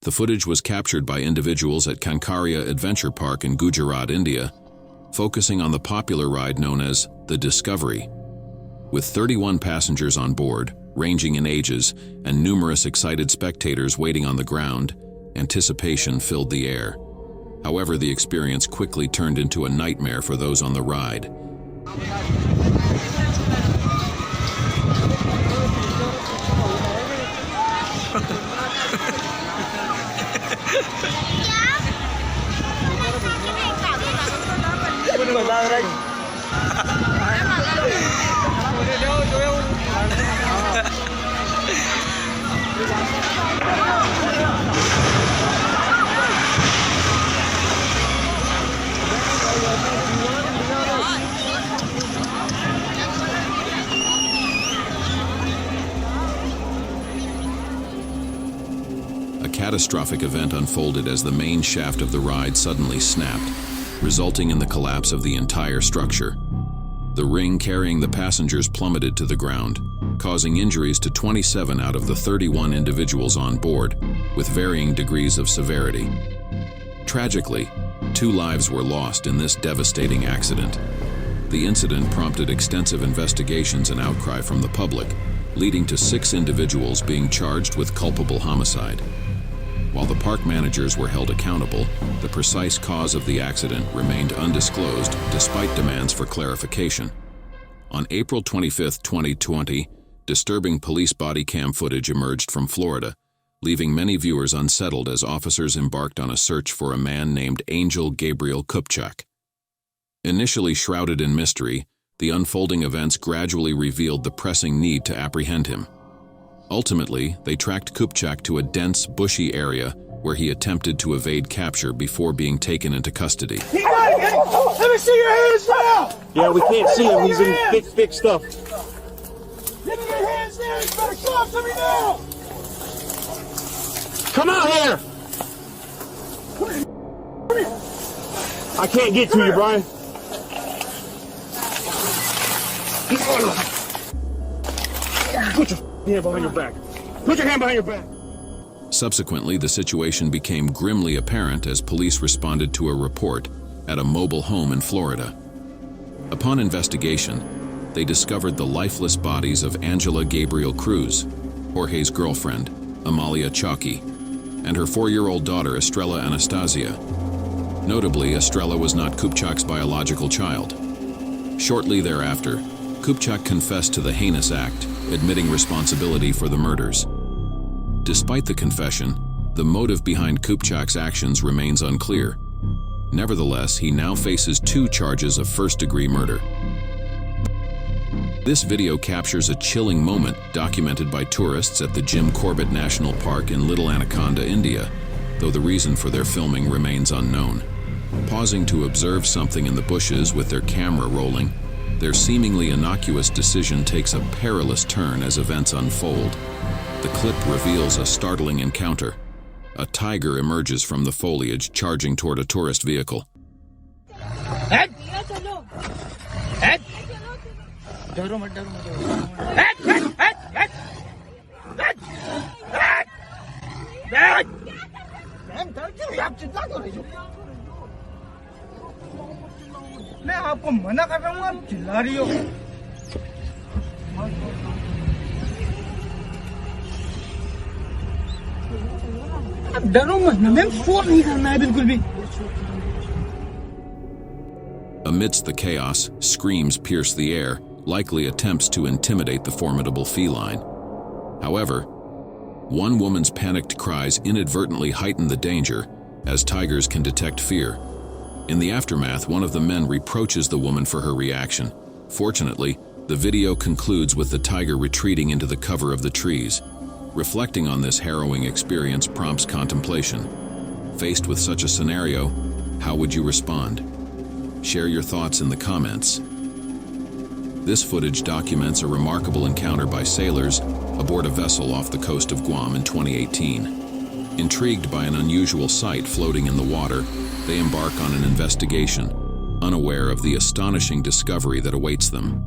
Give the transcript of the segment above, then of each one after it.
The footage was captured by individuals at Kankaria Adventure Park in Gujarat, India, focusing on the popular ride known as the Discovery. With 31 passengers on board, ranging in ages, and numerous excited spectators waiting on the ground, anticipation filled the air. However, the experience quickly turned into a nightmare for those on the ride. A catastrophic event unfolded as the main shaft of the ride suddenly snapped, resulting in the collapse of the entire structure. The ring carrying the passengers plummeted to the ground, causing injuries to 27 out of the 31 individuals on board, with varying degrees of severity. Tragically, 2 lives were lost in this devastating accident. The incident prompted extensive investigations and outcry from the public, leading to 6 individuals being charged with culpable homicide. While the park managers were held accountable, the precise cause of the accident remained undisclosed despite demands for clarification. On April 25, 2020, disturbing police body cam footage emerged from Florida, leaving many viewers unsettled as officers embarked on a search for a man named Angel Gabriel Kupchak. Initially shrouded in mystery, the unfolding events gradually revealed the pressing need to apprehend him. Ultimately, they tracked Kupchak to a dense, bushy area where he attempted to evade capture before being taken into custody. Let me see your hands now! Yeah, we can't see him. He's in thick stuff. Give me your hands there! You better talk to me now! Come out here! I can't get to you, Brian. Put your hand behind your back. Put your hand behind your back. Subsequently, the situation became grimly apparent as police responded to a report at a mobile home in Florida. Upon investigation, they discovered the lifeless bodies of Angela Gabriel Cruz, Jorge's girlfriend, Amalia Chalky, and her 4-year-old daughter, Estrella Anastasia. Notably, Estrella was not Kupchak's biological child. Shortly thereafter, Kupchak confessed to the heinous act, admitting responsibility for the murders. Despite the confession, the motive behind Kupchak's actions remains unclear. Nevertheless, he now faces 2 charges of first-degree murder. This video captures a chilling moment documented by tourists at the Jim Corbett National Park in Little Anaconda, India, though the reason for their filming remains unknown. Pausing to observe something in the bushes with their camera rolling, their seemingly innocuous decision takes a perilous turn as events unfold. The clip reveals a startling encounter. A tiger emerges from the foliage, charging toward a tourist vehicle. मैं आपको मना कर रहा हूँ आप चिल्ला रही हो आप डरो मत ना मैम शोर नहीं करना है बिल्कुल भी Amidst the chaos, screams pierce the air, likely attempts to intimidate the formidable feline. However, one woman's panicked cries inadvertently heighten the danger, as tigers can detect fear. In the aftermath, one of the men reproaches the woman for her reaction. Fortunately, the video concludes with the tiger retreating into the cover of the trees. Reflecting on this harrowing experience prompts contemplation. Faced with such a scenario, how would you respond? Share your thoughts in the comments. This footage documents a remarkable encounter by sailors aboard a vessel off the coast of Guam in 2018. Intrigued by an unusual sight floating in the water, they embark on an investigation, unaware of the astonishing discovery that awaits them.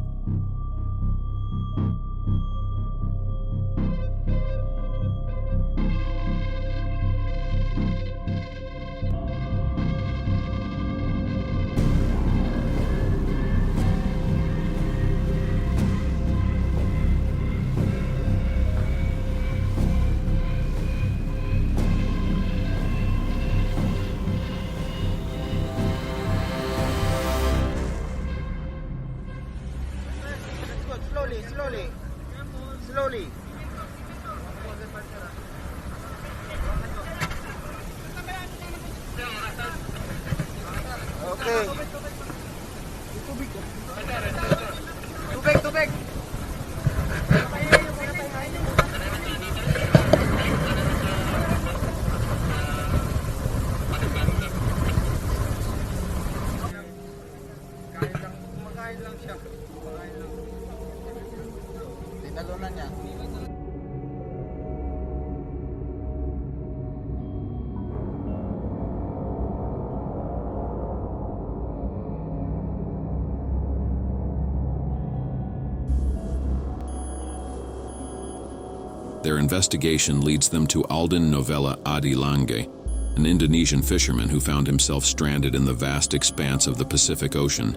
Their investigation leads them to Alden Novella Adi Lange, an Indonesian fisherman who found himself stranded in the vast expanse of the Pacific Ocean,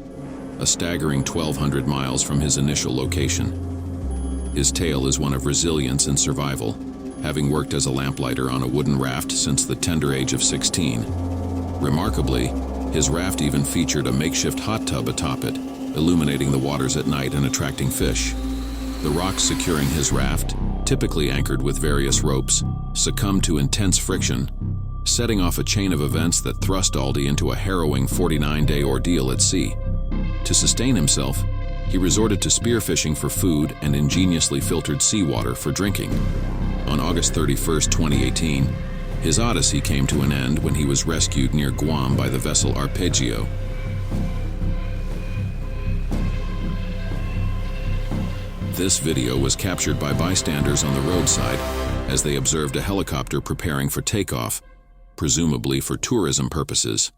a staggering 1,200 miles from his initial location. His tale is one of resilience and survival, having worked as a lamplighter on a wooden raft since the tender age of 16. Remarkably, his raft even featured a makeshift hot tub atop it, illuminating the waters at night and attracting fish. The rocks securing his raft, typically anchored with various ropes, succumbed to intense friction, setting off a chain of events that thrust Aldi into a harrowing 49-day ordeal at sea. To sustain himself, he resorted to spearfishing for food and ingeniously filtered seawater for drinking. On August 31, 2018, his odyssey came to an end when he was rescued near Guam by the vessel Arpeggio. This video was captured by bystanders on the roadside as they observed a helicopter preparing for takeoff, presumably for tourism purposes.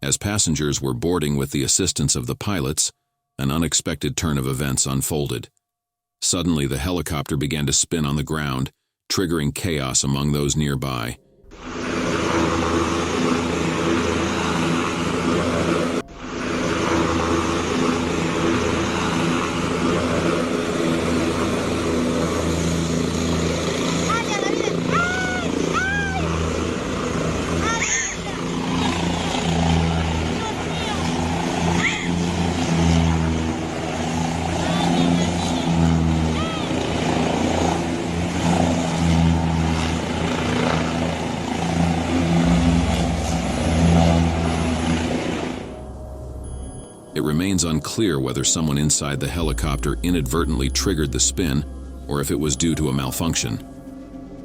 As passengers were boarding with the assistance of the pilots, an unexpected turn of events unfolded. Suddenly, the helicopter began to spin on the ground, triggering chaos among those nearby. It remains unclear whether someone inside the helicopter inadvertently triggered the spin or if it was due to a malfunction.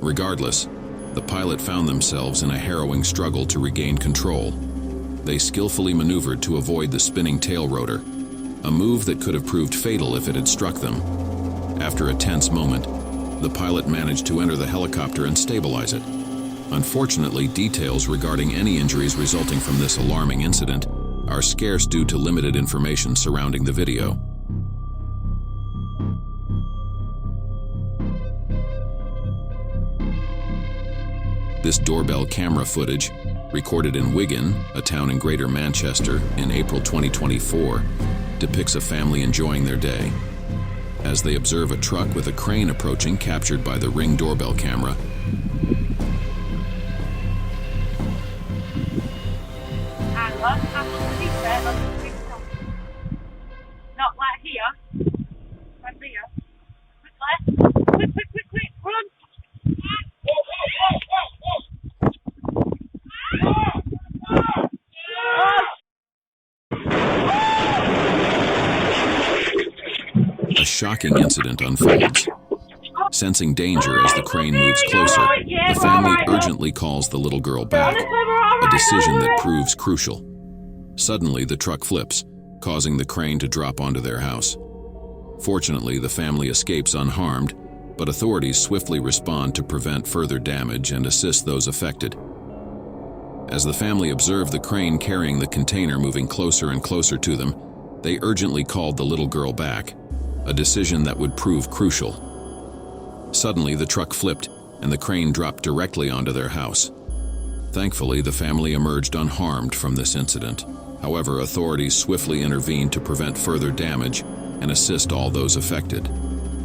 Regardless, the pilot found themselves in a harrowing struggle to regain control. They skillfully maneuvered to avoid the spinning tail rotor, a move that could have proved fatal if it had struck them. After a tense moment, the pilot managed to enter the helicopter and stabilize it. Unfortunately, details regarding any injuries resulting from this alarming incident are scarce due to limited information surrounding the video. This doorbell camera footage, recorded in Wigan, a town in Greater Manchester, in April 2024, depicts a family enjoying their day. As they observe a truck with a crane approaching, captured by the Ring doorbell camera, not like here. Right there. Quick, run! a shocking incident unfolds. Sensing danger as the crane moves closer, the family urgently calls the little girl back, a decision that proves crucial. Suddenly, the truck flips, causing the crane to drop onto their house. Fortunately, the family escapes unharmed, but authorities swiftly respond to prevent further damage and assist those affected. As the family observed the crane carrying the container moving closer and closer to them, they urgently called the little girl back, a decision that would prove crucial. Suddenly, the truck flipped, and the crane dropped directly onto their house. Thankfully, the family emerged unharmed from this incident. However, authorities swiftly intervened to prevent further damage and assist all those affected.